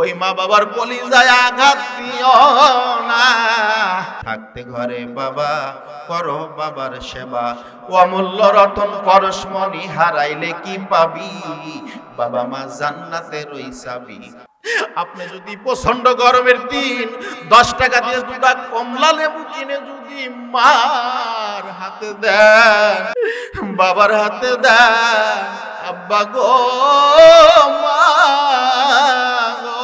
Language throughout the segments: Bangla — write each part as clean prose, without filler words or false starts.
ওই মা বাবার কলিজায় আঘাত দিও না। থাকতে ঘরে বাবা করো বাবার সেবা, ও অমূল্য রতন পরশমণি হারাইলে কি পাবি, বাবা মা জান্নাতের ওই চাবি। আপনি যদি প্রচন্ড গরমের দিন 10 টাকা দিয়ে দুটা কমলা লেবু কিনে যদি মার হাতে দেন, বাবার হাতে দেন, আব্বা গো মা গো,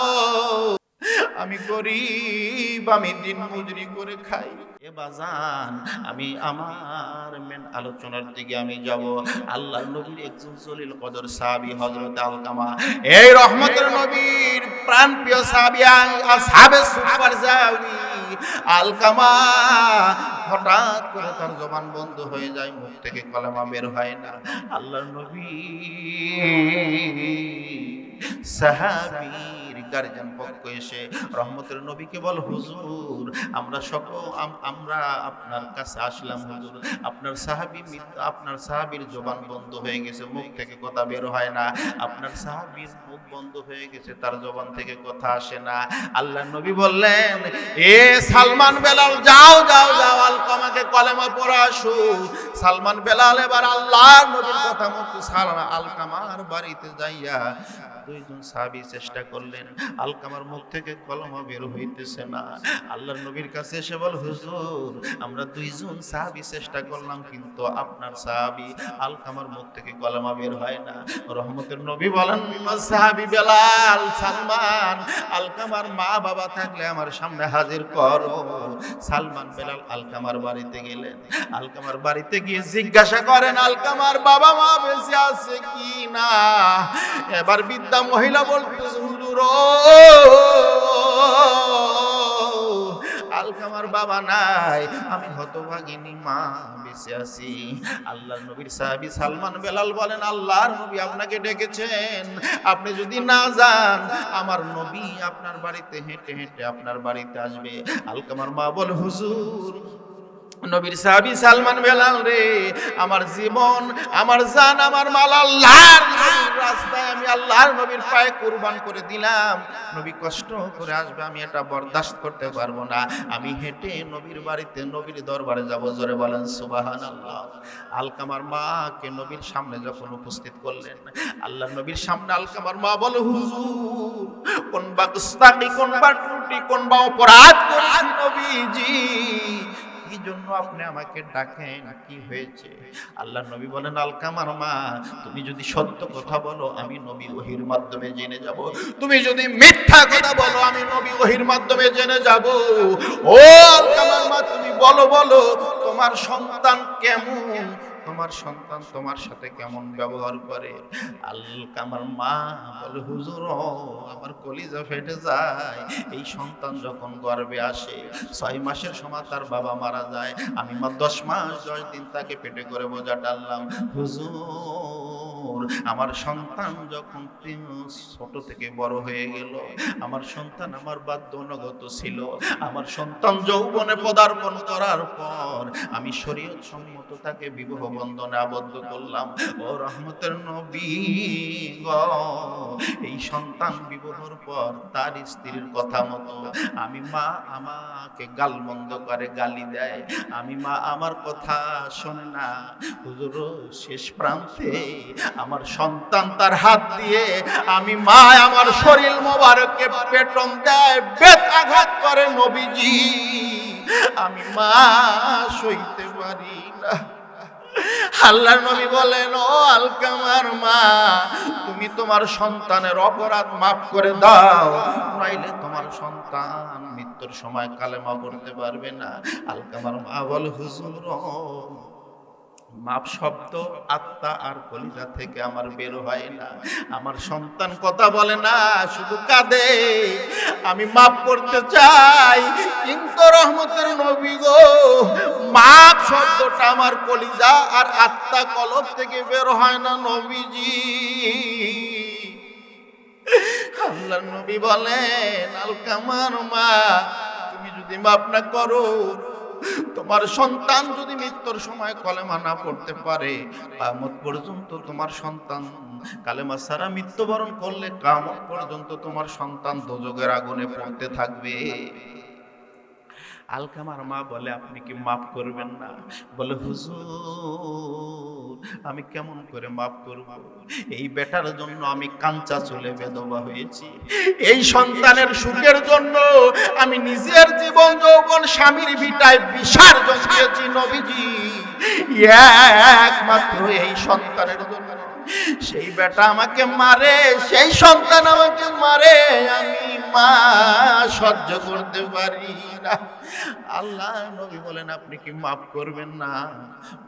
আমি গরিব, আমি দিন মজুরি করে খাই। এ বাজান, আমি আমার মেন আলোচনার দিকে আমি যাব। আল্লাহর নবীর একজন জলিল কদর সাহাবী হযরত আলকামা, এই রহমতের নবীর প্রাণপ্রিয় সাহাবী আসহাবে সুপার জাওই আলকামা, হঠাৎ করে তার জবান বন্ধ হয়ে যায়, মুখ থেকে কলেমা বের হয় না। আল্লাহর নবী সাহাবীর গার্জিয়ান পক্ষ এসে রহমতের নবীকে বল, হুজুর আমরা আমরা আপনার কাছে আসলাম হুজুর, আপনার সাহাবীর জবান বন্ধ হয়ে গেছে, মুখ থেকে কথা বের হয় না, আপনার সাহাবীর মুখ বন্ধ হয়ে গেছে, তার জবান থেকে কথা আসে না। আল্লাহর নবী বললেন, এ সালমান বেলাল, যাও যাও যাও, আলকামাকে কলেমা পড়া আসো। সালমান বেলাল এবার আল্লাহর নবীর কথা মতো আলকামার বাড়িতে যাইয়া দুইজন সাহাবী চেষ্টা করলেন, আলকামার মুখ থেকে কলেমা বের হইতেছে না। আল্লাহর নবীর কাছে এসে বল, হুজুর আমরা দুইজন সাহাবী চেষ্টা করলাম, কিন্তু আপনার সাহাবী আলকামার মুখ থেকে কলেমা বের হয় না। রহমতের নবী বলেন, সাহাবী বেলাল, সালমান, আলকামার মা বাবা থাকলে আমার সামনে হাজির করো। সালমান বেলাল আলকামার বাড়িতে গেলেন, আলকামার বাড়িতে গিয়ে জিজ্ঞাসা করেন আলকামার বাবা মা বেঁচে আছে কি না। এবার বৃদ্ধা মহিলা বলতেছে, হুজুর আলকামার বাবা নাই, আমি হতভাগিনী মা বেঁচে আছি। আল্লাহর নবীর সাহাবী সালমান বেলাল বলেন, আল্লাহর নবী আপনাকে ডেকেছেন, আপনি যদি না যান আমার নবী আপনার বাড়িতে হেঁটে হেঁটে আপনার বাড়িতে আসবে। আলকামার মা বলে, হুজুর নবীর সাহাবী সালমান বেলাল রে, আমার জীবন, আমার জান, আমার মাল আল্লাহর নবীর রাস্তায় আমি আল্লাহর নবীর পায়ে কুরবান করে দিলাম। নবী কষ্ট করে আসবে, আমি এটা বরদাস্ত করতে পারবো না, আমি হেঁটে নবীর বাড়িতে নবীর দরবারে যাব। জোরে বলেন সুবহানাল্লাহ। আলকামার মাকে নবীর সামনে যখন উপস্থিত করলেন, আল্লাহর নবীর সামনে আলকামার মা বলে, হুজুর কোন বা গুস্তাখি, কোন বা ত্রুটি, কোন বা অপরাধ করেছি নবীজি, কি জন্য আপনি আমাকে ডাকেন, কি হয়েছে? আল্লাহর নবী বলেন, আলকামার মা তুমি যদি সত্য কথা বলো আমি নবী ওহীর মাধ্যমে জেনে যাব, তুমি যদি মিথ্যা কথা বলো আমি নবী ওহীর মাধ্যমে জেনে যাব। ও আলকামার মা তুমি বলো, বলো তোমার সন্তান কেমন, তোমার সন্তান তোমার সাথে কেমন ব্যবহার করে? আলকামার মা বলে, হুজুর আমার কলিজা ফেটে যায়, এই সন্তান যখন গর্ভে আসে 6 মাসের সময় তার বাবা মারা যায়, আমি মা 10 মাস 10 দিন তাকে পেটে করে বোঝা টানলাম। হুজুর আমার সন্তান যখন ছোট থেকে বড় হয়ে গেল, আমার সন্তান আমার বাধ্য অনুগত ছিল, আমার সন্তান যৌবনে পদার্পণ করার পর আমি শরীয়ত সম্মত তাকে বিবাহ বন্ধনে আবদ্ধ করলাম। ও রহমতের নবী গো, এই সন্তান বিবাহের পর তার স্ত্রীর কথা মতো আমি মা আমাকে গালমন্দ করে, গালি দেয়, আমি মা আমার কথা শোনে না। হুজুর শেষ প্রান্তে আমার সন্তান তার হাত দিয়ে আমি মা আমার শরীর মোবারককে পেটন দেয়, বেত্রাঘাত করে নবীজি, আমি মা সইতে পারি না। আল্লাহর নবী বলেন, ও আলকামার মা তুমি তোমার সন্তানের অপরাধ মাফ করে দাও, নইলে তোমার সন্তান মৃত্যুর সময় কালেমা পড়তে পারবে না। আলকামার মা বলে, হুজুর মাপ শব্দ আত্মা আর কলিজা থেকে আমার বের হয় না, আমার সন্তান কথা বলে না, শুধু কাঁদে, আমি মাপ করতে চাই, কিন্তু রহমতের নবী গো মাপ শব্দটা আমার কলিজা আর আত্মা কলব থেকে বের হয় না নবীজি। আল্লাহর নবী বলেন, আলকামার মা তুমি যদি মাপ না করো তোমার সন্তান যদি মৃত্যুর সময় কলেমা না পড়তে পারে, কিয়ামত পর্যন্ত তোমার সন্তান কালেমা ছাড়া মৃত্যুবরণ করলে কিয়ামত পর্যন্ত তোমার সন্তান দোজখের আগুনে পড়তে থাকবে। আলকামার মা বলে, আপনি কি মাফ করবেন না? বলে, হুজুর আমি কেমন করে মাফ করব? এই বেটার জন্য আমি কাঞ্চা চুলে বেধবা হয়েছি, এই সন্তানের সুখের জন্য আমি নিজের জীবন যৌবন স্বামীর ভিটায় বিসর্জন দিয়েছি নবীজি, একমাত্র এই সন্তানের জন্য। সেই বেটা আমাকে মারে, সেই সন্তান আমাকে মারে, আমি মা সহ্য করতে পারি না। আল্লাহ নবী বলেন, আপনি কি মাফ করবেন না?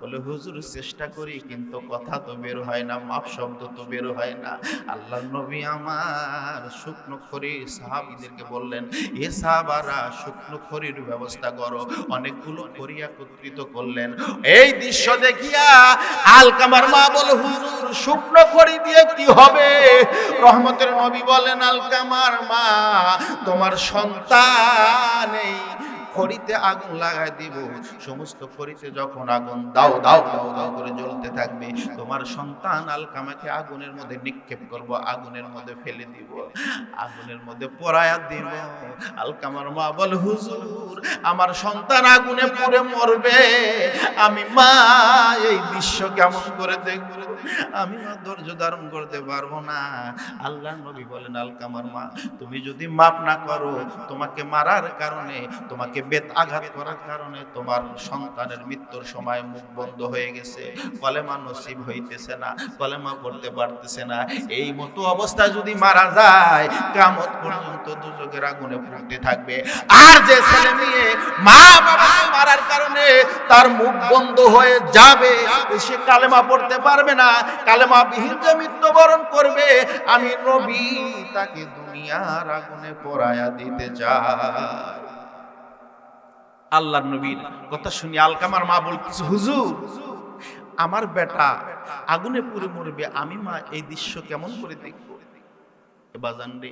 বলে, হুজুর চেষ্টা করি কিন্তু কথা তো বের হয় না, মাফ শব্দ তো বের হয় না। আল্লাহ নবী আমার শুকনো খড়ি সাহাবীদেরকে বললেন, এ সাহাবারা শুকনো খড়ির ব্যবস্থা করো। অনেকগুলো খড়ি একত্রিত করলেন। এই দৃশ্য দেখিয়া আলকামার মা বলে, হুজুর শুকনো খড়ি দিয়ে কি হবে? রহমতের নবী বলেন, আলকামার মা তোমার সন্তান এই খড়িতে আগুন লাগাই দিব, সমস্ত খড়িতে যখন আগুন দাও দাও দাও দাও করে জ্বলতে থাকবে, তোমার সন্তান আলকামাকে আগুনের মধ্যে নিক্ষেপ করব, আগুনের মধ্যে ফেলে দিব, আগুনের মধ্যে পোড়ায়া দিব। আলকামার মা বলে, হুজুর আমার সন্তান আগুনে পুড়ে মরবে, আমি মা এই দৃশ্য কেমন করে দেখব? আমি মা ধৈর্য ধারণ করতে পারবো না। আল্লাহ নবী বলেন, আলকামার মা তুমি যদি মাপ না করো, তোমাকে মারার কারণে, তোমাকে বেত আঘাত করার কারণে তোমার সন্তানের মৃত্যুর সময় মুখ বন্ধ হয়ে গেছে, কলেমা নসিব হইতেছে না, কলেমা পড়তে পারতেছে না, এই মতো অবস্থায় যদি মারা যায় কিয়ামত পর্যন্ত দোজখের আগুনে পুড়তে থাকবে। আর যে ছেলে মেয়ে মা বাবাকে মারার কারণে তার মুখ বন্ধ হয়ে যাবে, সে কালেমা পড়তে পারবে না, কালেমা বিহীন যে মৃত্যুবরণ করবে, আমি নবী তাকে দুনিয়ার আগুনে পোড়ায়া দিতে চাই। আল্লাহর নবীর কথা শুনি আলকামার মা বলতেছে, হুজুর আমার বেটা আগুনে পুড়ে মরবে, আমি মা এই দৃশ্য কেমন করে দেখবো? বাজান রে,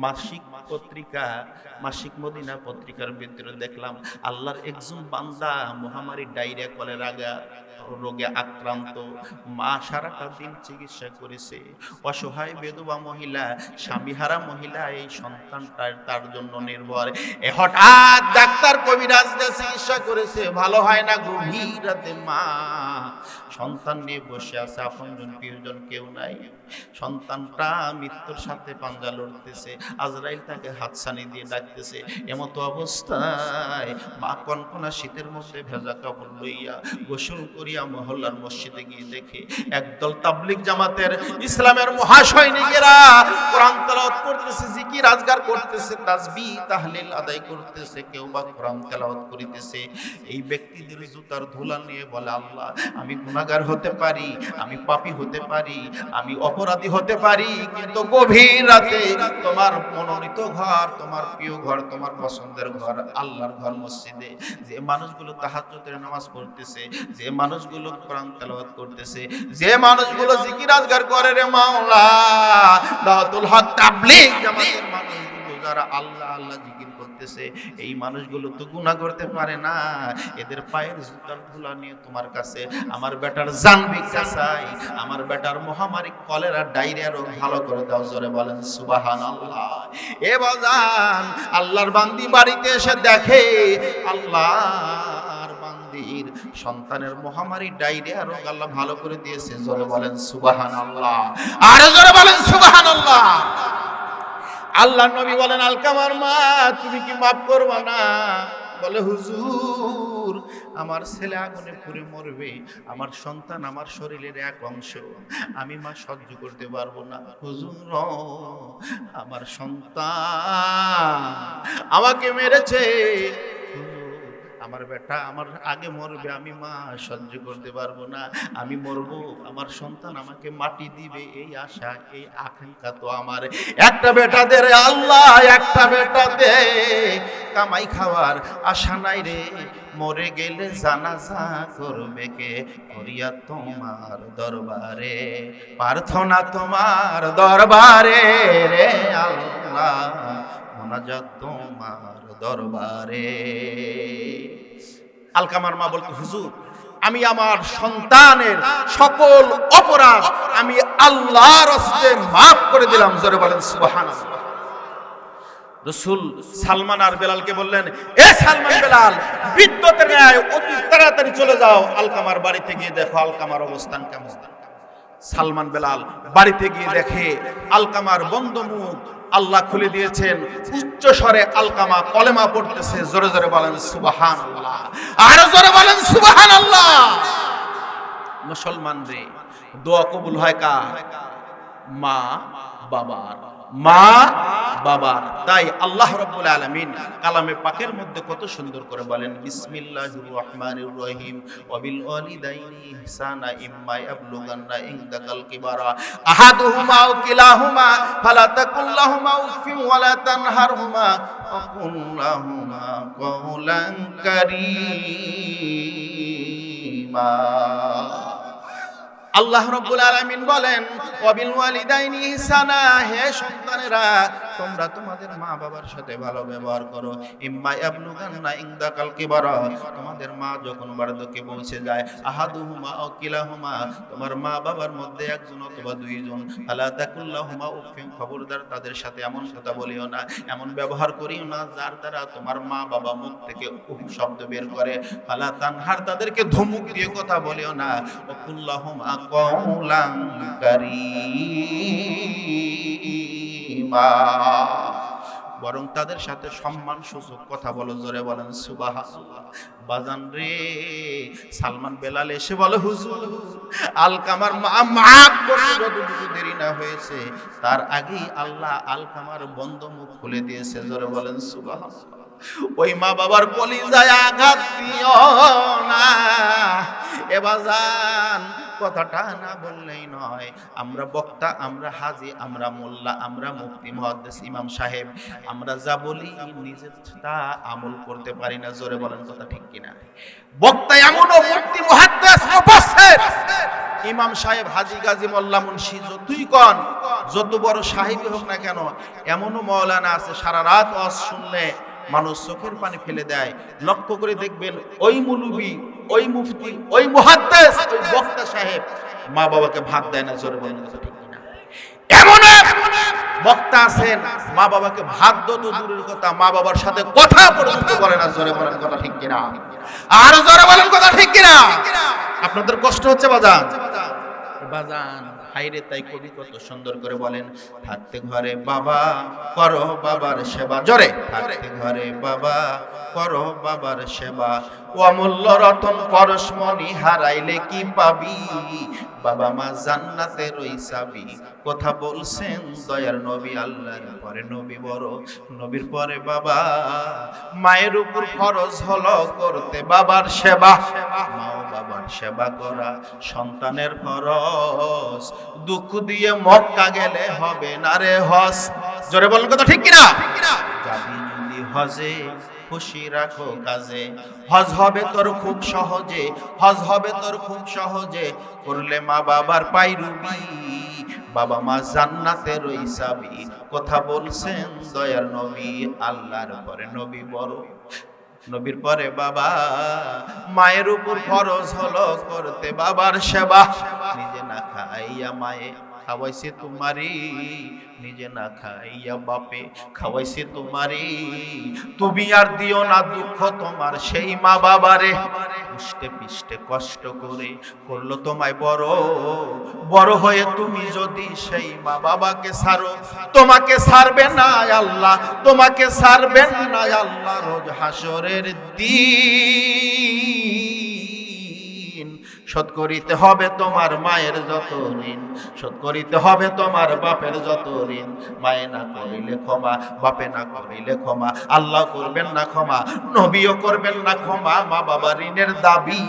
মাসিক পত্রিকা, মাসিক মদিনা পত্রিকার ভিতরে দেখলাম আল্লাহর একজন বান্দা মহামারী ডায়রিয়া কলেরা রোগে আক্রান্ত, মা সারাটা দিন চিকিৎসা করেছে, অসহায় বেধবা মহিলা, স্বামীহারা মহিলা, এই সন্তানটা তার জন্য নির্ভর। হঠাৎ ডাক্তার কবিরাজ চিকিৎসা করেছে, ভালো হয় না, গভীর রাতে মা সন্তান নিয়ে বসে আছে, আপনজন প্রিয়জন কেউ নাই, সন্তানটা মৃত্যুর সাথে পাঞ্জা লড়তেছে, আজরাইল তাকে হাতছানি দিয়ে ডাকতেছে। এমতো অবস্থায় মা কনকনা শীতের মধ্যে ভেজা কাপড় লইয়া গোসল করিয়া মহল্লার মসজিদে গিয়ে দেখে একদল তাবলিগ জামাতের ইসলামের মহাসৈনিকেরা কোরআন তেলাওয়াত করতেছে, জিকির আজগার করতেছে, তাসবিহ তাহলিল আদায় করতেছে, কেউ বা কোরআন তেলাওয়াত করিতেছে। এই ব্যক্তিদের জুতার ধুলা নিয়ে বলে, আল্লাহ আমি গুনাহগার হতে পারি, আমি পাপী হতে পারি, আমি অপরাধী হতে পারি, কিন্তু গভীর রাতে তোমার মনোনীত ঘর, তোমার প্রিয় ঘর, তোমার পছন্দের ঘর, আল্লাহর ঘর মসজিদে যে মানুষগুলো তাহাজ্জুদের নামাজ পড়তেছে, যে মানুষগুলো কোরআন তেলাওয়াত করতেছে, যে মানুষগুলো জিকির আজগার করে রে মাওলা, দাওয়াতুল হক তাবলীগ জামাতের মানুষগুলো যারা আল্লাহ আল্লাহ জিকির করতেছে, এই মানুষগুলো তো গুনাহ করতে পারে না, এদের পায়ের জুতার ধুলা নিয়ে তোমার কাছে আমার বেটার জান ভিক্ষা চাই, আমার বেটার মহামারী কলেরা ডায়রিয়া রোগ ভালো করে দাও। জোরে বলেন সুবহানাল্লাহ। এ বাজান আল্লাহর বান্দি বাড়িতে এসে দেখে আল্লাহর বান্দির সন্তানের মহামারী ডায়রিয়া রোগ আল্লাহ ভালো করে দিয়েছে। জোরে বলেন সুবহানাল্লাহ, আরে জোরে বলেন সুবহানাল্লাহ। আল্লাহ নবী বলেন, আলকামার মা তুমি কি মাফ করবা না? বলে, হুজুর আমার ছেলে আগুনে পুড়ে মরবে, আমার সন্তান আমার শরীরের এক অংশ, আমি মা সহ্য করতে পারবো না। হুজুর আমার সন্তান আমাকে মেরেছে, আমার বেটা আমার আগে মরবে, আমি মা সহ্য করতে পারবো না, আমি মরবো, আমার সন্তান আমাকে মাটি দিবে, এই আশা এই আকাঙ্ক্ষা তো আমার। একটা বেটা দে রে আল্লাহ, একটা বেটা দে, কামাই খাওয়ার আশা নাই রে, মরে গেলে জানাজা করবে কে, করিয়া তোমার দরবারে প্রার্থনা, তোমার দরবারে রে আল্লাহ, মোনাজাত তোমার দরবারে। আলকামার মা বলতো, হুজুর আমি আমার সন্তানের সকল অপরাধ আমি আল্লাহর হস্তে মাফ করে দিলাম। জোরে বলেন সুবহানাল্লাহ। রাসূল সালমান আর বেলালকে বললেন, এ সালমান বেলাল, বিদ্যুতের ন্যায় অতি তাড়াতাড়ি চলে যাও আলকামার বাড়িতে গিয়ে দেখো আলকামার অবস্থান কেমন। সালমান বেলাল বাড়িতে গিয়ে দেখে আলকামার বন্ধ মুখ আল্লাহ খুলে দিয়েছেন, উচ্চ স্বরে আলকামা কলেমা পড়তেছে। জোরে জোরে বলেন সুবহানাল্লাহ, আরো জোরে বলেন সুবহানাল্লাহ। মুসলমান রে, দোয়া কবুল হয় কার? মা বাবার, মা বাবার। তাই আল্লাহ রাব্বুল আলামিন কালামে পাকের মধ্যে কত সুন্দর করে বলেন, বিসমিল্লাহির রহমানির রহিম ওয়া বিল ওয়ালিদাইনি ইহসানা ইম্মা ইয়াবলুগান্না ইনদাকাল কিবারা আহাদুহুমা আও কিলাহুমা ফালা তাকুল লাহুমা উফিন ওয়া লা তানহারহুমা ওয়া কুল লাহুমা কওলান কারীমা। আল্লাহ রাব্বুল আলামিন বলেন, ওয়াবিল ওয়ালিদাইনি ইহসানা, হে সন্তানেরা তোমরা তোমাদের মা বাবার সাথে ভালো ব্যবহার করো। ইম্মা ইয়াবলুগান্না ইনদাকাল কিবারা, তোমাদের মা যখন বার্ধক্যে পৌঁছে যায়, আহাদুহুমা আও কিলাহুমা, তোমার মা বাবার মধ্যে একজন অথবা দুইজন, ফালা তাকুল লাহুমা উফিন, খবরদার তাদের সাথে এমন কথা বলিও না, এমন ব্যবহার করিও না যার দ্বারা তোমার মা বাবা মুখ থেকে উফ শব্দ বের করে। ফালা তানহার, তাদেরকে ধমক দিয়ে কথা বলিও না। ওয়া কুল লাহুমা কওলান কারীমা, বরং তাদের সাথে সম্মান সূচক কথা বলো। জোরে বলেন সুবহানাল্লাহ। বাজান রে, সালমান বেলাল এসে বলে, হুজুর আলকামার মা মাফ করতে যতটুকু দেরি না হয়েছে তার আগেই আল্লাহ আলকামার বন্ধ মুখ খুলে দিয়েছে। জোরে বলেন সুবহানাল্লাহ। ওই মা বাবার কলিজায় আঘাত দিও না। এ বাজান, কথাটা না বললেই নয়। আমরা বক্তা, আমরা হাজী, আমরা মোল্লা, আমরা মুফতি, মুহাদ্দিস, ইমাম সাহেব, আমরা যা বলি নিজেরটা আমল করতে পারি না। জোরে বলেন কথা ঠিক কিনা? বক্তা এমনও, মুফতি, মুহাদ্দিস, মুফাসসির, ইমাম সাহেব, হাজী, গাজী, মোল্লা, মুন্সি যতই কন, যত বড় সাহেবই হোক না কেন, এমনও মাওলানা আছে সারা রাত ওয়াজ শুনলে মানুষ চোখের পানি ফেলে দেয়। লক্ষ্য করে দেখবেন, ওই মুলবি, ওই মুফতি, ওই মুহাদ্দিস, ওই বক্তা সাহেব মা বাবাকে ভাত দেয় না। জোরে বলেন কথা ঠিক কিনা? এমন বক্তা আছেন মা বাবাকে ভাত তো দূরের কথা, মা বাবার সাথে কথা পর্যন্ত বলে না। জোরে বলেন কথা ঠিক কিনা? আর জোরে বলেন কথা ঠিক কিনা? আপনাদের কষ্ট হচ্ছে বাজান? বাজান হাইরে, তাই কবি কত সুন্দর করে বলেন, থাকতে ঘরে বাবা করো বাবার সেবা। জোরে, থাকতে ঘরে বাবা করো বাবার সেবা, অমূল্য রতন পরশমণি হারাইলে কি পাবি, বাবা মা জান্নাতের ওই চাবি। কথা বলছেন দয়ার নবী, আল্লাহর পরে নবী বড়, নবীর পরে বাবা। মায়ের উপর ফরজ হলো করতে বাবার সেবা, মা ও বাবার সেবা করা সন্তানের ফরজ। দুঃখ দিয়ে মক্কা গেলে হবে না রে হজ। জোরে বলেন কথা ঠিক কিনা? যাবি যদি হজে খুশি রাখো কাজে, হজ হবে তোর খুব সহজে, হজ হবে তোর খুব সহজে, করলে মা বাবার পাইরুবি, বাবা মা জান্নাতের ওই চাবি। কথা বলছেন দয়ার নবী, আল্লাহর পরে নবী বড়, নবীর পরে বাবা। মায়ের উপর ফরজ হলো করতে বাবার সেবা, নিজে না খাইয়া মায়ে খাওয়াইছে তোমারি, নিজে না খাইয়া বাপে খাওয়াইছে তোমারি। তুমি আর দিও না দুঃখ তোমার সেই মা বাবারে, পুষ্টে পিষ্টে কষ্ট করে করলো তোমায় বড়, বড় হয়ে তুমি যদি সেই মা বাবাকে ছাড়ো, তোমাকে ছাড়বে না আল্লাহ, তোমাকে ছাড়বেন না আল্লাহ রোজ হাসরের দিন। শোধ করিতে হবে তোমার মায়ের যত ঋণ, শোধ করিতে হবে তোমার বাপের যত ঋণ। মায়ে না করিলে ক্ষমা, বাপে না করিলে ক্ষমা, আল্লাহ করবেন না ক্ষমা, নবীও করবেন না ক্ষমা। মা বাবা ঋণের দাবি,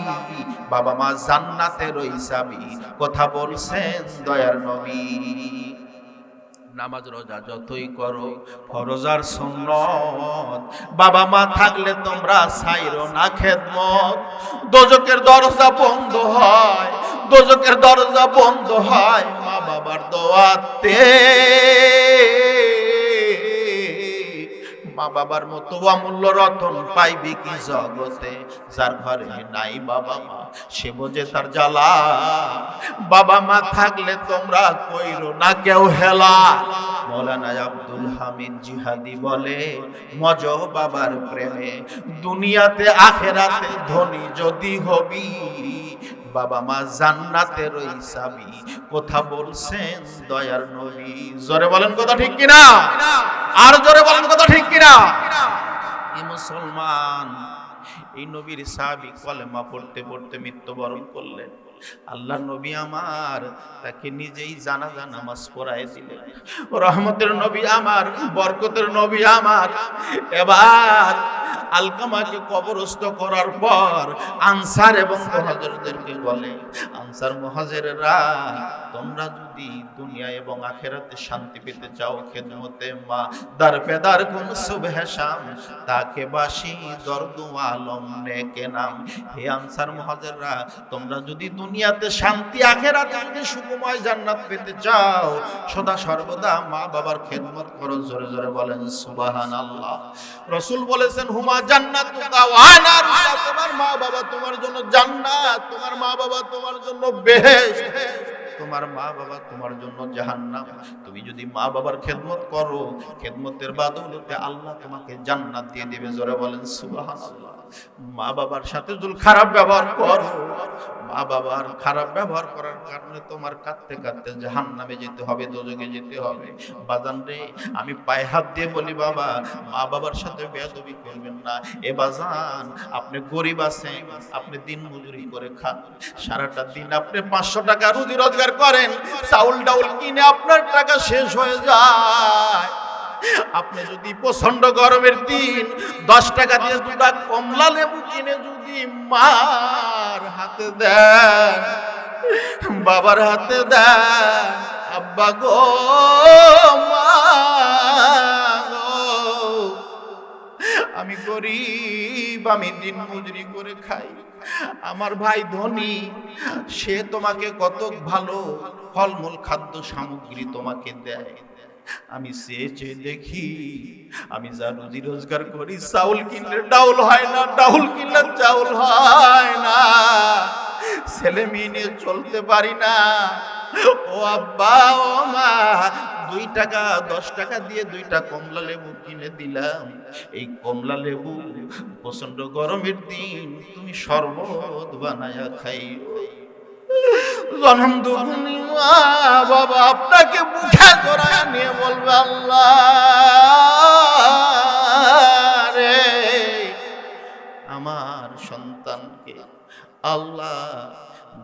বাবা মা জান্নাতের ওই চাবি। কথা বলছেন দয়ার নবী। নামাজ রোজা যতই করো ফরজ আর সুন্নত, বাবা মা থাকলে তোমরা ছাইরো না খেদমত। দোজকের দরজা বন্ধ হয়, দোজকের দরজা বন্ধ হয় মা বাবার দোয়াতে। মা বাবার মতো অমূল্য রতন পাইবি কি জগতে, যার ঘরে নাই বাবা মা সে বোঝে তার জ্বালা। বাবা মা থাকলে তোমরা কইরো না কেউ হেলা। মৌলানা আব্দুল হামিদ জিহাদি বলে, মজ বাবার প্রেমে দুনিয়াতে আখেরাতে ধনী যদি হবি, বাবা মা জান্নাতের ওই চাবি কথা বলছেন দয়ার নবী। জোরে বলেন কথা ঠিক কিনা, আর জোরে বলেন কথা ঠিক কিনা। এই মুসলমান, এই নবীর সাহাবী কলেমা পড়তে পড়তে মৃত্যুবরণ করলেন। আল্লাহ নবী আমার তাকে নিজেই জানাজা নামাজ পড়ায় দিলেন। রহমতের নবী আমার, বরকতের নবী আমার। এবার আলকামাকে কবরস্থ করার পর আনসার এবং মুহাজিরদেরকে বলে, আনসার মুহাজিররা তোমরা যদি দুনিয়া এবং আখিরাতে শান্তি পেতে চাও, খেদমতে মা দার পেদার কোন সুবহে শাম তাকে বাসি দরদু আলম নেকে নাম। হে আনসার মুহাজিররা, তোমরা যদি দুনিয়াতে শান্তি, আখিরাতে যদি সুখময় জান্নাত পেতে চাও, সদা সর্বদা মা বাবার খেদমত করো। জোরে জোরে বলেন সুবহানাল্লাহ। রাসূল বলেছেন, হুমা জান্নাতুকা ওয়া নারুকা, তোমার মা বাবা তোমার জন্য জান্নাত, তোমার মা বাবা তোমার জন্য বেহেশত, তোমার মা বাবা তোমার জন্য জাহান্নাম। তুমি যদি মা বাবার খেদমত করো, খেদমতের বদৌলতে আল্লাহ তোমাকে জান্নাত দিয়ে দেবে। জোরে বলেন সুবহানাল্লাহ। মা বাবার সাথে যদি খারাপ ব্যবহার করো, মা বাবার খারাপ ব্যবহার করার কারণে তোমার কাঁদতে কাঁদতে জাহান্নামে যেতে হবে, দোজখে যেতে হবে। বাজান রে, আমি পায়ে হাত দিয়ে বলি, বাবা মা বাবার সাথে বেয়াদবি করবেন না। এ বাজান, আপনি গরিব আছেন, আপনি দিন মজুরি করে খান, সারাটা দিন আপনি 500 টাকা রুজি রোজগার করেন, চাউল ডাউল কিনে আপনার টাকা শেষ হয়ে যায়। আপনি যদি প্রচন্ড গরমের দিন 10 টাকা দিয়ে 2টা কমলা লেবু কিনে যদি মার হাতে দেন, বাবার হাতে দেন, আব্বা গো মা গো, আমি গরিব, আমি দিন মজুরি করে খাই, আমার ভাই ধনী, সে তোমাকে কত ভালো ফলমূল খাদ্য সামগ্রী তোমাকে দেয়। আমি চেয়ে চেয়ে দেখি, আমি যা রুজি রোজগার করি, চাউল কিনলে ডাউল হয় না, ডাউল কিনলে চাউল হয় না, ছেলে মেয়ে নিয়ে চলতে পারি না। ও আব্বা, ও মা, 2 টাকা 10 টাকা দিয়ে 2টা কমলা লেবু কিনে দিলাম। এই কমলা লেবু প্রচন্ড গরমের দিন তুমি শরবত বানায়া খাইও। জনম দুগুনি মা বাবা আপনাকে মুখে জড়ায় নিয়ে বলবে, আল্লাহ রে, আমার সন্তানকে আল্লাহ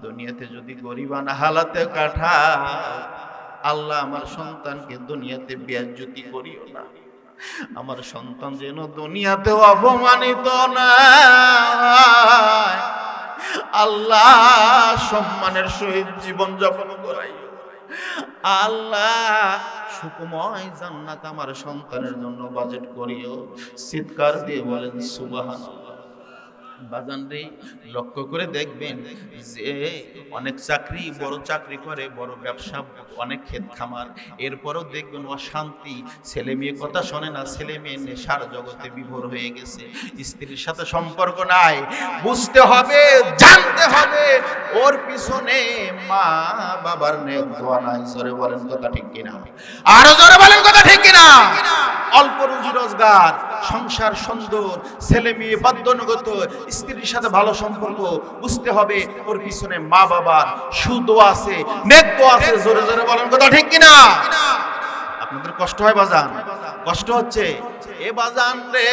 দুনিয়াতে যদি গরিবানা হালাতে কাটাও, আল্লাহ আমার সন্তানকে দুনিয়াতে বেইজ্জতি করিও না। আমার সন্তান যেন দুনিয়াতে অপমানিত না, আল্লাহ সম্মানের সহিত জীবন যাপন করাইও। আল্লাহ সুখময় জান্নাত আমার সন্তানের জন্য বাজেট করিও। চিৎকার দিয়ে বলেন সুবহানাল্লাহ। বাজান রে, লক্ষ্য করে দেখবেন যে অনেক চাকরি, বড় চাকরি করে, বড় ব্যবসা, অনেক ক্ষেত খামার, এরপরও দেখবেন অশান্তি, ছেলে মেয়ে কথা শোনে না, ছেলে মেয়ে নেশার জগতে বিভোর হয়ে গেছে, স্ত্রীর সাথে সম্পর্ক নাই। বুঝতে হবে, জানতে হবে, ওর পিছনে মা বাবার নেক দোয়া নাই। জোরে বলেন কথা ঠিক কিনা, আরো জোরে বলেন কথা ঠিক কিনা। অল্প রুজি রোজগার, সংসার সুন্দর, ছেলে মেয়ে বাধ্যনুগত, স্ত্রীর সাথে ভালো সম্পর্ক, বুঝতে হবে ওর পিছনে মা বাবার সুদোয়া আছে, নেক দোয়া আছে। জোরে জোরে বলেন কথা ঠিক কিনা। আপনাদের কষ্ট হয় বাজান? কষ্ট হচ্ছে? এ বাজান রে,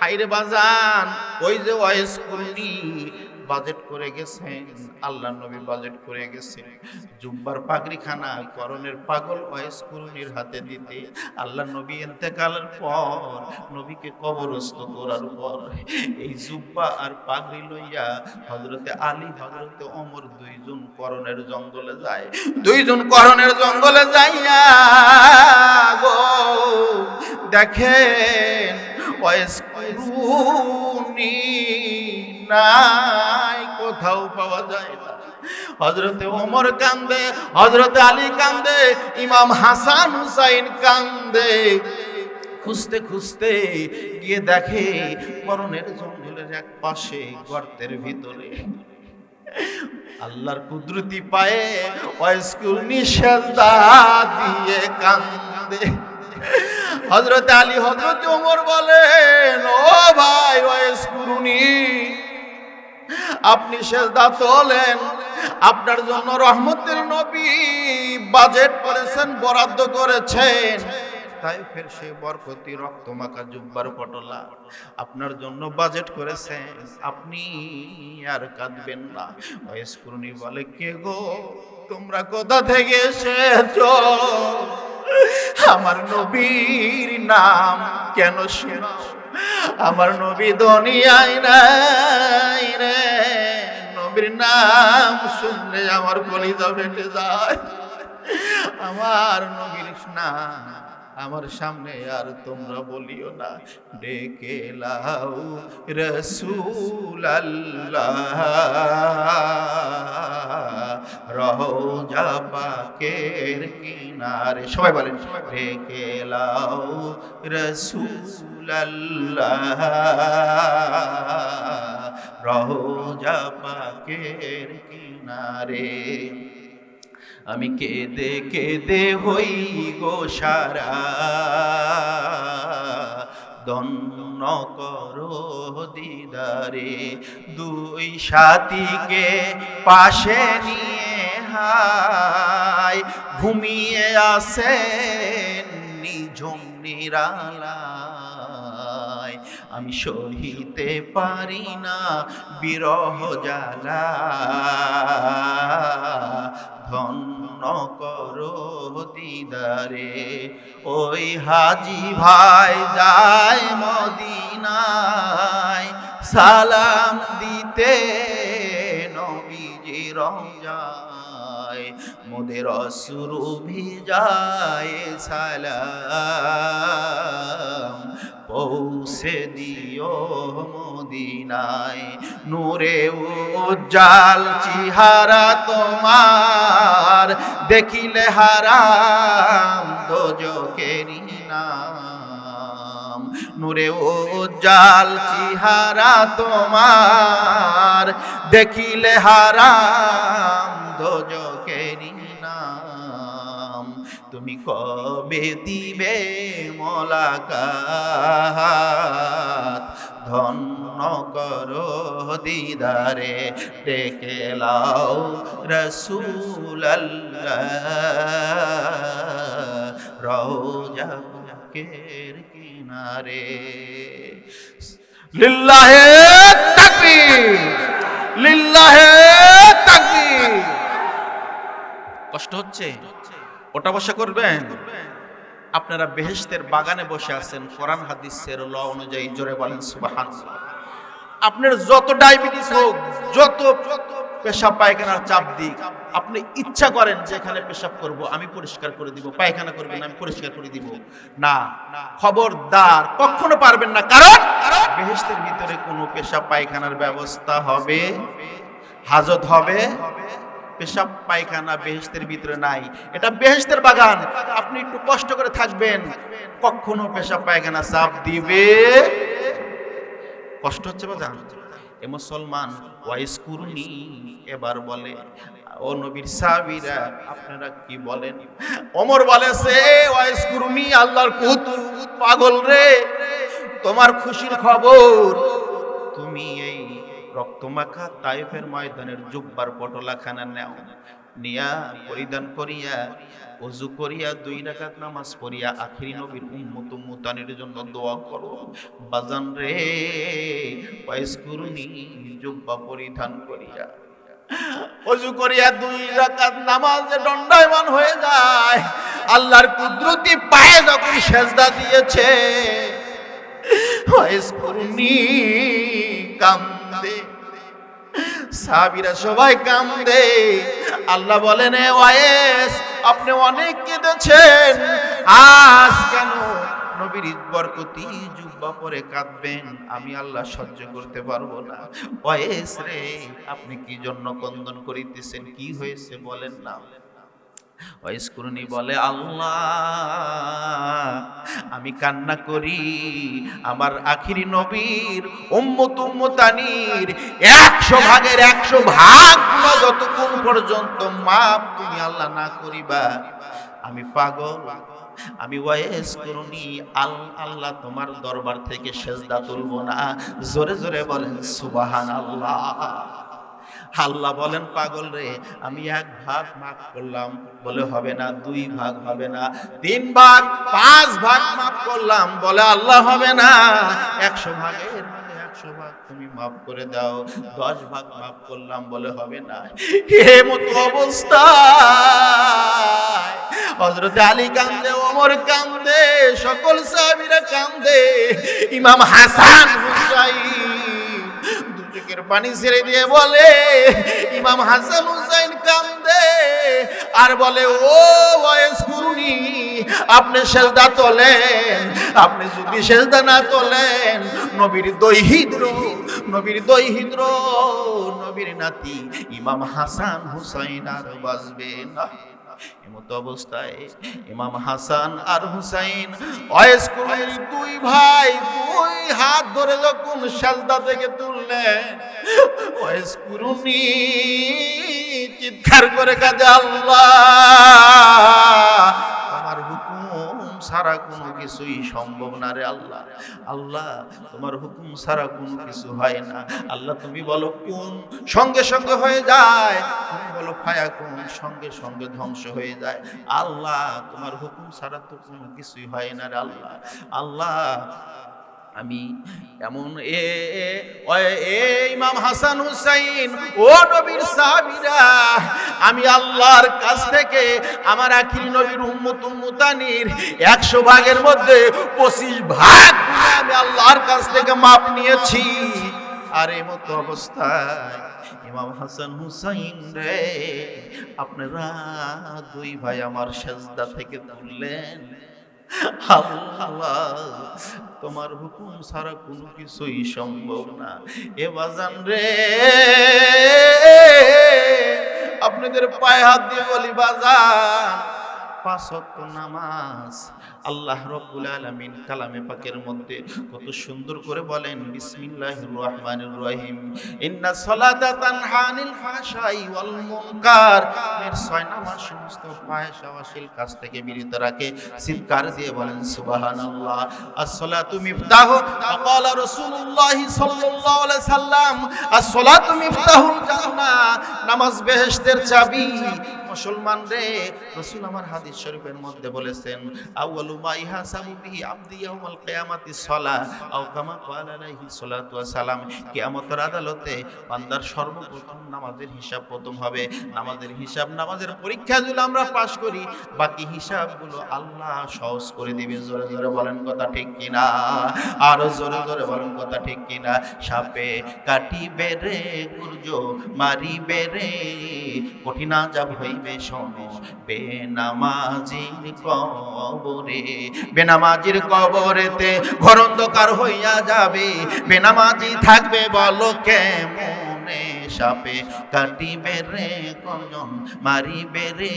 হাইরে বাজান, ওই যে ওয়াইস কুলনি বাজেট করে গেছেন, আল্লাহ নবী বাজেট করে গেছেন জুব্বার পাগড়িখানা করণের পাগল ওয়াইস কুলনির হাতে দিতে। আল্লাহ নবী ইন্তেকালের পর, নবীকে কবরস্থ করার পর, এই জুব্বা আর পাগড়ি লইয়া হযরতে আলী, হযরতে ওমর 2জন করণের জঙ্গলে যায়। 2জন করণের জঙ্গলে যাইয়া গো দেখেন ওয়াইস কুলনি নাই, কোথাও পাওয়া যায় না। হযরতে ওমর কান্দে, হযরতে আলী কান্দে, ইমাম হাসান হুসাইন কান্দে, খুঁজতে খুঁজতে গিয়ে দেখে বরণের জঙ্গলের এক পাশে গর্তের ভিতরে আল্লাহর কুদরতি পায়ে ওয়াইসকুরনি সেজদা দিয়ে কান্দে। হযরত আলী হযরত ওমর বলেন, ও ভাই ওয়াইসকুরনি, আপনি সেজদা তোলেন, আপনার জন্য রহমতের নবী বাজেট করেছেন, বরাদ্দ করেছেন তাইফের সে বরকতি রক্তমাখা জুব্বার পটলা আপনার জন্য বাজেট করেছেন, আপনি আর কাঁদবেন না। ওয়াইসকুরনি বলে, কে গো, তোমরা কোথা থেকে এসেছো? আমার নবীর নাম কেন শোনাও? আমার নবী দুনিয়ায় নাই রে, নবীর নাম শুনলে আমার কলিজা ফেটে যায়। আমার নবীর নাম আমার সামনে আর তোমরা বলিও না, ডেকে লাও রাসূলুল্লাহ রওজা পাকের কিনারে। সবাই বলেন, ডেকে লাও রাসূলুল্লাহ রওজা পাকের কিনারে। আমি কেঁদে কেঁদে হই গো সারা, ধন্য করো দিদারে। দুই সাথীকে পাশে নিয়ে হায় ঘুমিয়ে আসেন নিঝুম নিরালায়। আমি সহিতে পারি না বিরহ জ্বালা, ধন্য করো দিদারে। ওই হাজি ভাই যায় মদিনায় সালাম দিতে নবীজি রওজায়, মোদের অশ্রু ভিজায় সালাম পৌঁছে দিও মদিনায়। নূরে উজ্জ্বল চেহারা তোমার দেখিলে হারাম দোজখেরি নাম। নূরে উজ্জ্বল চেহারা তোমার দেখিলে হারাম দোজখেরি নাম। তুমি কবে দিবে মোলাকাত, ধন্য করো দিদারে। ডেকে লাও রাসূলুল্লাহ রওজা পাকের কিনারে। লিল্লাহে তাকবীর, লিল্লাহে তাকবীর। কষ্ট হচ্ছে? ওটা বসা করবেন। আপনারা বেহেশতের বাগানে বসে আছেন, কোরআন হাদিসের ল অনুযায়ী জোরে বলেন সুবহানাল্লাহ। আপনার যত ডায়াবেটিস হোক, যত পেশাব পায়খানার চাপ দিক, আপনি ইচ্ছা করেন যে এখানে পেশাব করব, আমি পরিষ্কার করে দিব, পায়খানা করবেন আমি পরিষ্কার করে দিব, না, খবরদার, কখনো পারবেন না। কারণ বেহেশতের ভিতরে কোনো পেশাব পায়খানার ব্যবস্থা হবে, হাজত হবে। পেশাব পায়খানা বেহেশতের ভিতরে নাই, এটা বেহেশতের বাগান। আপনি একটু কষ্ট করে থাকবেন, কখনো পেশাব পায়খানা চাপ দিবে। কষ্ট হচ্ছে বাজান? এ মুসলমান ওয়াইসকুরনি এবার বলে, ও নবীর সাহাবীরা আপনারা কি বলেন? ওমর বলেছে, ওয়াইসকুরনি আল্লাহর কুতুব পাগল রে, তোমার খুশির খবর, তুমি এই রক্তমাখা তাইফের ময়দানের জুব্বার পটলাখানা নাও, নিয়া পরিধান করিয়া ওযু করিয়া 2 রাকাত নামাজ পড়িয়া আখিরি নবীর উম্মত উম্মতানের জন্য দোয়া করো। বাজান রে, ওয়াইসকুরনি জুব্বা পরিধান করিয়া ওযু করিয়া 2 রাকাত নামাজে দণ্ডায়মান হয়ে যায়। আল্লাহর কুদরতি পায়ে যখন সেজদা দিয়েছে, ওয়াইসকুরনি কান্দে, সাহাবীরা সবাই কান্দে। আল্লাহ বলেন, ওয়াইস আপনি অনেক কেঁদেছেন, আজ কেন নবীর বরকতি জুব্বা পরে কাঁদবেন? আমি আল্লাহ সহ্য করতে পারবো না। ওয়াইস রে, আপনি কি জন্য কন্দন করিতেছেন? কি হয়েছে বলেন না। ওয়াইজকুরুনি বলে আল্লাহ আমি কান্না করি আমার আখিরি নবীর উম্মত উম্মতানির 100 ভাগের 100 ভাগ যতক্ষণ পর্যন্ত মাপ তুমি আল্লাহ না করিবা আমি পাগল, আমি ওয়াইজকুরুনি আল্লাহ তোমার দরবার থেকে সেজদা তুলব না। জোরে জোরে বলেন সুবহানাল্লাহ। আল্লাহ বলেন পাগল রে আমি 1 ভাগ মাফ করলাম, বলে হবে না। 2 ভাগ হবে না, 3 ভাগ 5 ভাগ মাফ করলাম, বলে আল্লাহ হবে না। 100 ভাগের 100 ভাগ তুমি মাফ করে দাও। 10 ভাগ মাফ করলাম, বলে হবে না। এ মতো অবস্থা হযরত আলী কান্দে, ওমর কান্দে, সকল সাহাবীরা কান্দে। ইমাম হাসান হুসাইন দুচোখের পানি ছেড়ে দিয়ে বলে, ইমাম হাসান হুসাইন কান্দে আর বলে, ও ওয়াইজকুরুনি আপনি সেজদা তোলেন, আপনি যদি সেজদা না তোলেন নবীর দৈহিত্র, নবীর দৈহিত্র, নবীর নাতি ইমাম হাসান হুসাইন আর বাঁচবে না। এমত অবস্থায় ইমাম হাসান আর হুসাইন ওয়াইজকুরুনির 2 ভাই 2 হাত ধরে যখন সেজদা থেকে তুললেন, ওয়াইজকুরুনি চিৎকার করে কাঁদে, আল্লাহ তোমার হুকুম ছাড়া কোনো কিছুই সম্ভব না রে আল্লাহ। আল্লাহ তোমার হুকুম ছাড়া কোনো কিছু হয় না। আল্লাহ তুমি বলো কোন, সঙ্গে সঙ্গে হয়ে যায়। তুমি বলো ফায়াকুন, সঙ্গে সঙ্গে ধ্বংস হয়ে যায়। আল্লাহ তোমার হুকুম ছাড়া তো কোনো কিছুই হয় না রে আল্লাহ। আল্লাহ আমি এমন ইমাম হাসান হুসাইন, ও নবীর সাহাবীরা, আমি আল্লাহর কাছ থেকে আমার আখিরি নবীর উম্মত উম্মতানির 100 ভাগের মধ্যে 25 ভাগ আমি আল্লাহর কাছ থেকে মাপ নিয়েছি। আর এই মতো অবস্থায় ইমাম হাসান হুসাইন রে আপনারা 2 ভাই আমার সেজদা থেকে তুললেন। আল্লাহ তোমার হুকুম ছাড়া কোনো কিছুই সম্ভব না। এ বাজান রে আপনাদের পায়ে হাত দিয়ে বলি বাজান, 5 ওয়াক্ত নামাজ আল্লাহ রাব্বুল আলামিন কালামে পাকের মধ্যে কত সুন্দর করে বলেন, বিসমিল্লাহির রহমানির রহিম, ইন্নাস সালাতা তানহা আনিল ফাহশাই ওয়াল মুনকার। এর 6 নামাজ সমস্ত ফাহশাওয়াশীল কাজ থেকে বিরত রাখে। চিৎকার দিয়ে বলেন সুবহানাল্লাহ। আস-সালাতু মিফতাহু, ক্বালা রাসূলুল্লাহ সাল্লাল্লাহু আলাইহি সাল্লাম, আস-সালাতু মিফতাহুল জান্নাহ, নামাজ বেহেশতের চাবি। মুসলমান রে রাসূল আমার হাদিস শরীফের মধ্যে বলেছেন, আউয়ালু মা ইহাসাবু বিহি আবদি ইয়াউমাল কিয়ামাতিস সালাহ, আও কামা ক্বালা আলাইহি সাল্লাতু ওয়া সালাম। কিয়ামতের আদালতে বান্দার সর্বপ্রথম নামাজের হিসাব প্রথম হবে। নামাজের হিসাব, নামাজের পরীক্ষা যদি আমরা পাশ করি, বাকি হিসাবগুলো আল্লাহ সহজ করে দিবে। জোরে জোরে বলেন কথা ঠিক কিনা? আরো জোরে জোরে বলেন কথা ঠিক কিনা? সাপে কাটিবে রে গুর্জ মারিবে রে, কঠিন আযাব হইবে শোনো বেনামাজির কবরে। বেনামাজির কবরেতে ঘোর অন্ধকার হইয়া যাবে, বেনামাজি থাকবে বলো কেমনে। সাপে কাটিবে রে গর্জন মারিবে রে,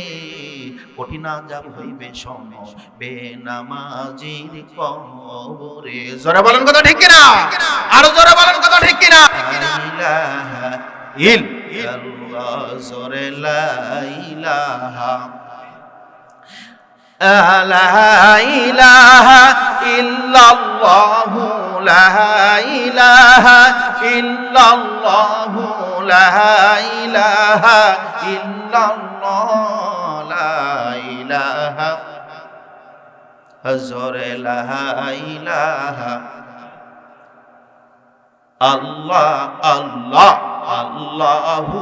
কঠিন আযাব হইবে শোনো বেনামাজির কবরে। জোরে বলেন কথা ঠিক কিনা? আরো জোরে বলেন কথা ঠিক কিনা? ইলাহা ইল্লাল্লাহ, জোরে লা ইলাহা, লা ইলাহা ইল্লাল্লাহ, লা ইলাহা ইল্লাল্লাহ, লা ইলাহা ইল্লাল্লাহ, লা ইলাহা, জোরে লা ইলাহা। আল্লাহ আল্লাহ আল্লাহু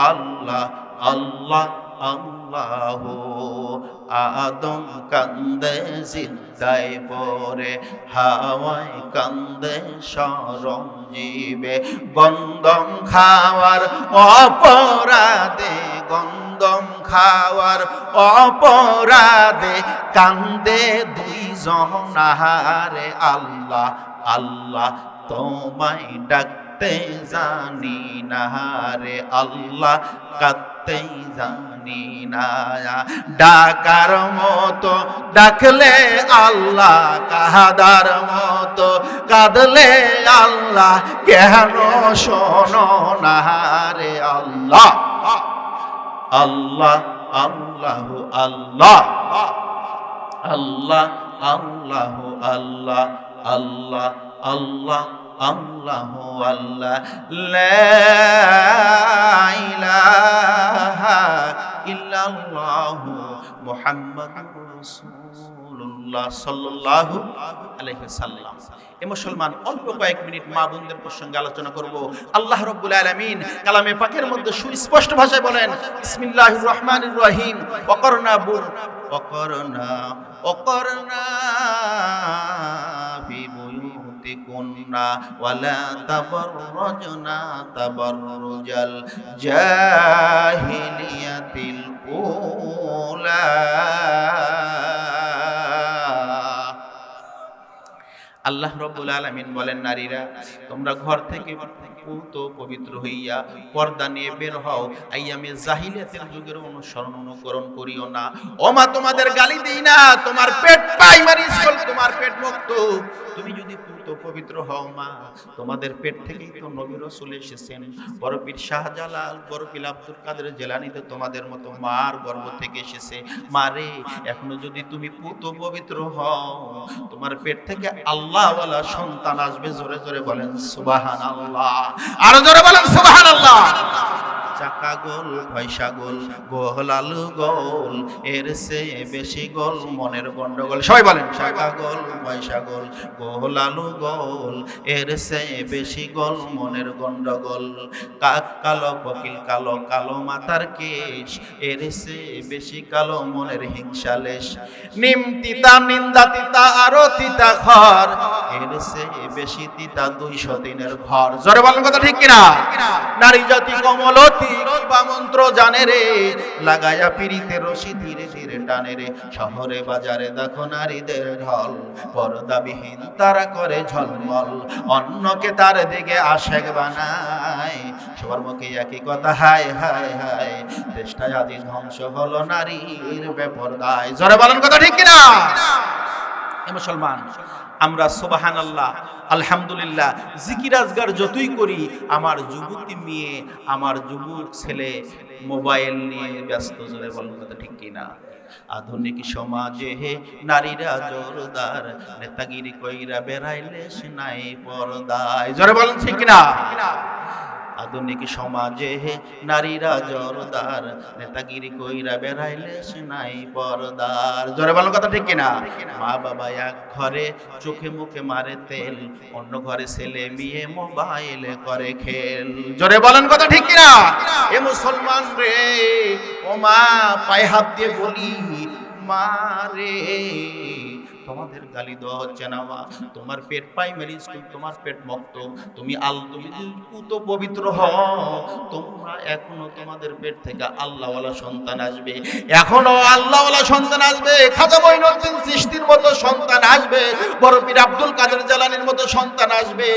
আল্লাহ আল্লাহ আল্লাহু। আদম কান্দে সিজদায় পড়ে, হাওয়ায় কান্দে শরম জীবে, গন্ধম খাওয়ার অপরাধে, গন্ধম খাওয়ার অপরাধে কান্দে 2 জনাহারে। আল্লাহ আল্লাহ তোমায় ডাকতে জানি না রে, আল্লাহ কাঁদতে জানি জানি না, ডাকার মতো ডাকলে আল্লাহ, কাঁদার মতো কাঁদলে আল্লাহ, কেন শোনো না রে আল্লাহ। আল্লাহ আল্লাহ আল্লাহ আল্লাহ আল্লাহ আল্লাহ আল্লাহ আল্লাহ আল্লাহ আল্লাহ, লা ইলাহা ইল্লাল্লাহু মুহাম্মাদুর রাসূলুল্লাহ সাল্লাল্লাহু আলাইহি ওয়াসাল্লাম। এ মুসলমান, অল্প কয়েক মিনিট মা বোনদের প্রসঙ্গে আলোচনা করব। আল্লাহ রাব্বুল আলামিন কালামে পাকের মধ্যে সুস্পষ্ট ভাষায় বলেন, বিসমিল্লাহির রহমানির রহিম, ওয়াকরনা ফি বুয়ুতিকুন্না ওয়ালা তাবাররাজনা তাবাররুজাল জাহিলিয়াতিল উলা। আল্লাহ রাব্বুল আলামিন বলেন, নারীরা তোমরা ঘর থেকে পূত পবিত্র হইয়া পর্দা নিয়ে বের হও, আইয়ামে জাহিলিয়াতের যুগের অনুকরণ করিও না। ও মা, তোমাদের গালি দেই না, তোমার পেট প্রাইমারি স্কুল, তোমার পেট মুক্ত। তুমি যদি পূত পবিত্র হও মা, তোমাদের পেট থেকেই তো নবী রাসূল এসেছেন। বড় পীর শাহজালাল, বড় পীর আব্দুল কাদের জিলানী তো তোমাদের মতো মার গর্ভ থেকে এসেছে। মারে, এখনো যদি তুমি পূত পবিত্র হও, তোমার পেট থেকে আল্লাহওয়ালা সন্তান আসবে। জোরে জোরে বলেন সুবহানাল্লাহ, আরো জোরে বলেন সুবহানাল্লাহ। চাকা গোল, পয়সা গোল, গোল আলু গোল, এর চেয়ে বেশি গোল মনের গন্ডগোল। সবাই বলেন, চাকা গোল, পয়সা গোল, গোল আলু গোল, এর চেয়ে বেশি গোল মনের গন্ডগোল। কাক কালো, কোকিল কালো, কালো মাথার কেশ, এর চেয়ে বেশি কালো মনের হিংসালেশ। নিম তিতা, নিন্দা তিতা, আরো তিতা খর, এর চেয়ে বেশি তিতা 200 দিনের ঘর। জোরে বলেন কথা ঠিক কিনা? নারী জাতি কমলতি বা মন্ত্র জানে রে, লাগায়া পিরিতে রশি ধীরে ধীরে টানে রে। শহরে বাজারে দেখো নারীদের ঢল, পর্দাবিহীন তারা করে ঝলমল, অন্যকে তার দিকে আশেক বানায়। সবার মুখে একই কথা, হায় হায় হায়, দেশটায় আজ ধ্বংস হলো নারীর বেপরদায়। জোরে বলেন কথা ঠিক কিনা? মুসলমান, আমরা সুবহানাল্লাহ, আলহামদুলিল্লাহ, জিকির আজগার যতই করি, আমার যুবতী মেয়ে, আমার যুবক ছেলে মোবাইল নিয়ে ব্যস্ত। জোরে বলেন কথা ঠিক কিনা? আধুনিক সমাজে নারীরা জোরদার, নেতাগিরি কইরা বেড়াইলে নাই পর্দায়। জোরে বলেন ঠিক কিনা? আধুনিক সমাজে নারীরা জোরদার, নেতাগিরি কইরা বেড়াইলে নাই পর্দার। জোরে বলেন কথা ঠিক কিনা? মা বাবা এক ঘরে চোখে মুখে মারে তেল, অন্য ঘরে ছেলে মেয়ে মোবাইলে করে খেল। জোরে বলেন কথা ঠিক কিনা? এ মুসলমান রে, ও মা, পায়ে হাত দিয়ে বলি, মা রে, তোমাদের গালি দেওয়া হচ্ছে না মা। তোমার পেট প্রাইমারি স্কুল, তোমার পেট মুক্ত, তুমি পুত পবিত্র হও, তোমরা এখনো তোমাদের পেট থেকে আল্লাহওয়ালা সন্তান আসবে, এখনো আল্লাহওয়ালা সন্তান আসবে। খাজা মঈনুদ্দিন চিশতির মতো সন্তান আসবে, বড় পীর আব্দুল কাদের জিলানীর মতো সন্তান আসবে।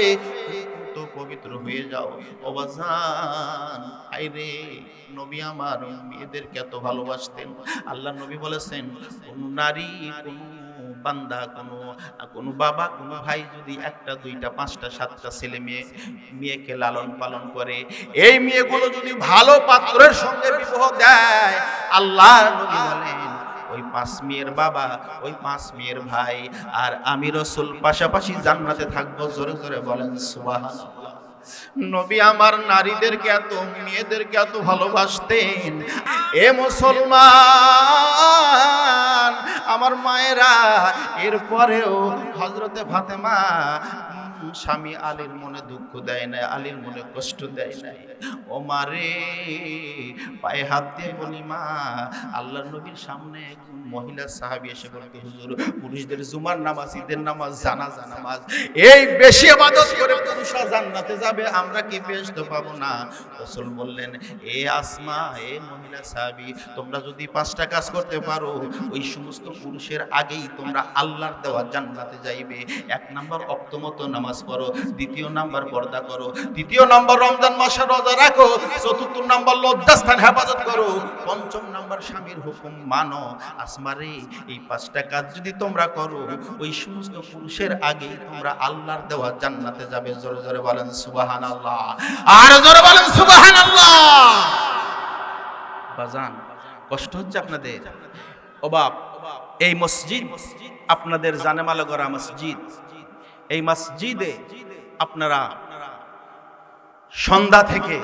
তো পবিত্র হয়ে যাও ও বাজান। আইরে, নবী আমার মেয়েদেরকে এত ভালোবাসতেন। আল্লাহ নবী বলেছেন, কোন নারী, কোন বান্দা, কোন বাবা, কোন ভাই যদি 1টা 2টা 5টা 7টা ছেলে মেয়েকে লালন পালন করে, এই মেয়েগুলো যদি ভালো পাত্রের সঙ্গে বিবাহ দেয়, আল্লাহ নবী বলেন, ওই 5 মেয়ের বাবা, ওই 5 মেয়ের ভাই আর আমি রাসূল পাশাপাশি জান্নাতে থাকবো। জোরে জোরে বলেন সুবহানাল্লাহ। নবী আমার নারীদেরকে এত, মেয়েদেরকে এত ভালোবাসতেন। এ মুসলমান, আমার মায়েরা, এরপরেও হযরতে ফাতেমা স্বামী আলীর মনে দুঃখ দেয় নাই, আলীর মনে কষ্ট দেয় নাই। ও মারে, পায়ে হাত দিয়ে বলি, মা, আল্লাহর নবীর সামনে মহিলা সাহাবী এসে বলতে, হুজুর, পুরুষদের জুমার নামাজ, ঈদের নামাজ, জানাজা নামাজ, এই বেশি ইবাদত করে পুরুষরা জান্নাতে যাবে, আমরা কি বেহেশত পাবো না? রাসূল বললেন, এ আসমা, এ মহিলা সাহাবী, তোমরা যদি 5টা কাজ করতে পারো, ওই সমস্ত পুরুষের আগেই তোমরা আল্লাহর দেওয়া জান্নাতে যাইবে। 1 নাম্বার, ওয়াক্ত মতো নামাজ নামাজ পড়ো, দ্বিতীয় নাম্বার পর্দা করো, তৃতীয় নাম্বার রমজান মাসে রোজা রাখো, চতুর্থ নাম্বার লজ্জাস্থান হেফাজত করো, পঞ্চম নাম্বার স্বামীর হুকুম মানো। আসমারে এই 5টা কাজ যদি তোমরা করো, ওই সমস্ত পুরুষের আগে তোমরা আল্লাহর দেওয়া জান্নাতে যাবে। জোরে জোরে বলেন সুবহানাল্লাহ, আর জোরে বলেন সুবহানাল্লাহ। বাজান, কষ্ট হচ্ছে আপনাদের? ও বাপ, এই মসজিদ আপনাদের জানেমালে গড়া মসজিদ। এই মসজিদে আপনারা সন্ধ্যা থেকে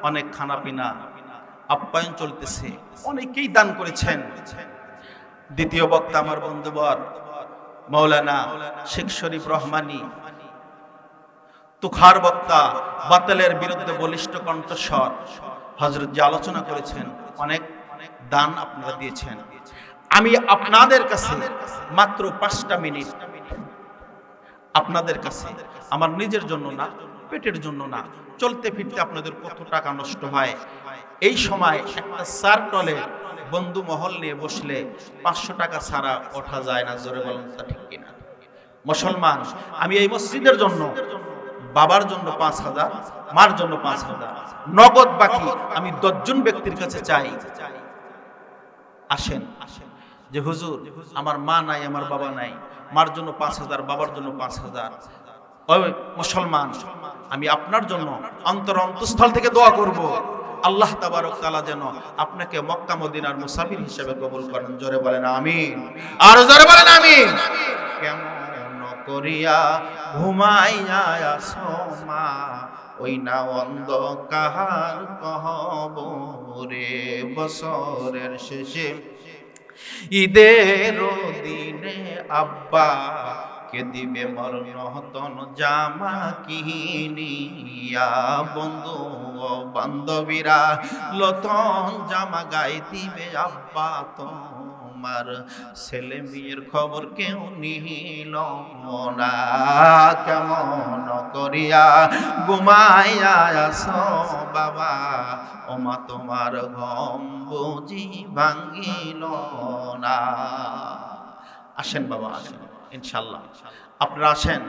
অনেক খানা পিনা আপ্যায়ন চলতেছে, অনেকেই দান করেছেন। দ্বিতীয় বক্তা আমার বন্ধুবর মাওলানা শেখ শরীফ রহমানী, তুখার বক্তা, বাতিলের বিরুদ্ধে বলিষ্ঠ কণ্ঠস্বর হযরত যে আলোচনা করেছেন, অনেক দান আপনারা দিয়েছেন। আমি আপনাদের কাছে মাত্র 5টা মিনিট, আপনাদের কাছে, আমার নিজের জন্য না, পেটের জন্য না, চলতে ফিরতে আপনাদের কত টাকা নষ্ট হয়, এই সময় একটা চার টলে বন্ধু মহল নিয়ে বসলে 500 টাকা ছাড়া ওঠা যায় না। জোরে বলেন তা ঠিক কিনা? মুসলমান, আমি এই মসজিদের জন্য, বাবার জন্য 5000, মার জন্য 5000 নগদ বাকি আমি 10 জন ব্যক্তির কাছে চাই। আসেন যে হুজুর আমার মা নাই, আমার বাবা নাই, মার জন্য 5000, বাবার জন্য 5000। ওই মুসলমান, আমি আপনার জন্য অন্তরস্থল থেকে দোয়া করব, আল্লাহ তাবারক তাআলা যেন আপনাকে মক্কা মদিনার মুসাফির হিসেবে কবুল করেন। জোরে বলেন আমিন, আর জোরে বলেন আমিন। কেমন করিয়া ঘুমাইয়া আছো মা, ওই না অন্ধকার কবরে, বছরের শেষে ঈদের দিনে আব্বা কে দিবে মরণতন জামা কিনিয়া, বন্ধু ও বান্ধবীরা নতুন জামা গায়ে দিবে আব্বা তোমার, ছেলে মেয়ের খবর কেউ নিল না, কেমন করিয়া ঘুমাইয়া আছো বাবা, ওমা তোমার ঘুম বুঝি ভাঙিল না। আসেন বাবা, আসেন ইনশাআল্লাহ, আপনারা আসেন।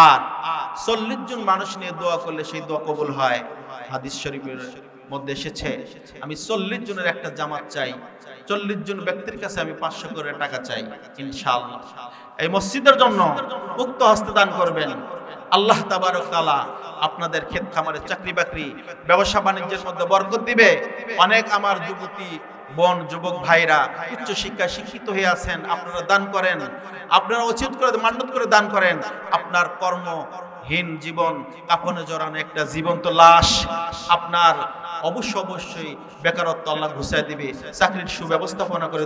আর 40 জন মানুষ নিয়ে দোয়া করলে সেই দোয়া কবুল হয়। হাদিস শরীফের মধ্যে এসেছে, আমি 40 জনের একটা জামাত চাই, 40 জন ব্যক্তির কাছে আমি 500 করে টাকা চাই ইনশাআল্লাহ। এই মসজিদের জন্য মুক্ত হস্তে দান করবেন। আল্লাহ তাবারক তাআলা আপনাদের ক্ষেত খামারে, চাকরি বাকরি, ব্যবসা বাণিজ্যের মধ্যে বরকত দিবে। অনেক আমার যুবতী বোন, যুবক ভাইরা উচ্চ শিক্ষায় শিক্ষিত হয়ে আছেন, আপনারা দান করেন, আপনারা উচিত করে মান্যত করে দান করেন। আপনার কর্মহীন জীবন, কাফনে জড়ানো একটা জীবন্ত লাশ, আপনার অবশ্যই বেকারত্ব আল্লাহ ঘুচায় দিবে, চাকরির সুব্যবস্থাপনা করে